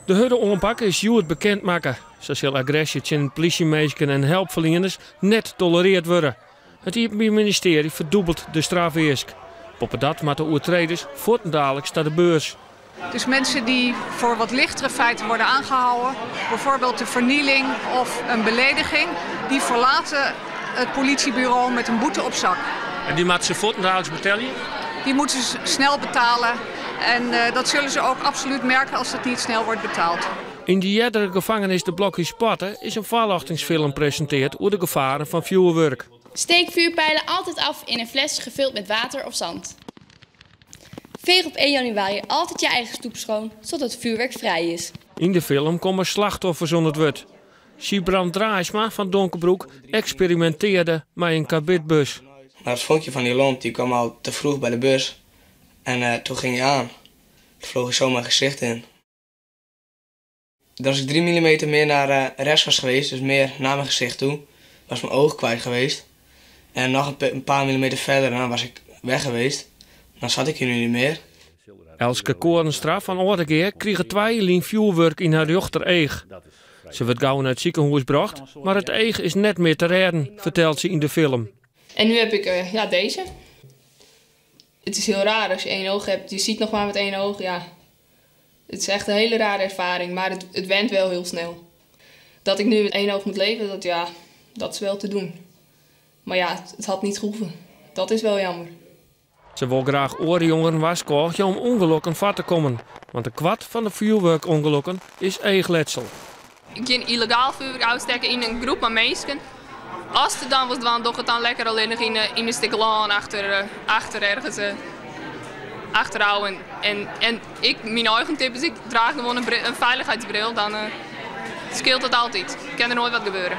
De harde aanpak is juist bekend maken. Sociale agressie tegen politiemeisken en hulpverleners net tolereerd worden. Het Openbaar Ministerie verdubbelt de strafeesk. Op dat moeten overtreders voortdurend naar de beurs. Dus mensen die voor wat lichtere feiten worden aangehouden, bijvoorbeeld de vernieling of een belediging, die verlaten het politiebureau met een boete op zak. En die moeten ze voortdurend betalen? Die moeten ze snel betalen en dat zullen ze ook absoluut merken als dat niet snel wordt betaald. In de jerdere gevangenis de Blokkie Sparta is een voorlichtingsfilm gepresenteerd over de gevaren van vuurwerk. Steek vuurpijlen altijd af in een fles gevuld met water of zand. Veeg op 1 januari altijd je eigen stoep schoon, zodat het vuurwerk vrij is. In de film komen slachtoffers onder het wut. Siebrand Draaisma van Donkerbroek experimenteerde met een kabitbus. Maar het vonkje van die lont die kwam al te vroeg bij de bus. En toen ging hij aan. Toen vloog hij zo mijn gezicht in. Als ik 3 mm meer naar rechts was geweest, dus meer naar mijn gezicht toe, was mijn oog kwijt geweest. En nog een paar millimeter verder, dan was ik weg geweest. Dan zat ik hier nu niet meer. Elske Korenstra van Oordegeer kreeg 2 lijn vuurwerk in haar rechtereeg. Ze werd gauw naar het ziekenhuis gebracht, maar het eeg is net meer te redden, vertelt ze in de film. En nu heb ik deze. Het is heel raar als je 1 oog hebt. Je ziet nog maar met 1 oog, ja. Het is echt een hele rare ervaring, maar het went wel heel snel. Dat ik nu met 1 oog moet leven, dat is wel te doen. Maar ja, het had niet gehoeven. Dat is wel jammer. Ze wil graag oorjongeren waarschuwen om ongelukken vat te komen. Want de kwart van de vuurwerkongelukken is eegletsel. Geen illegaal vuurwerk uitsteken in een groep van mensen. Als het dan was, dan doe het dan lekker alleen in een stuk laan achter ergens achterhouden. En mijn eigen tip is, ik draag gewoon een veiligheidsbril, dan scheelt het altijd. Kan er nooit wat gebeuren.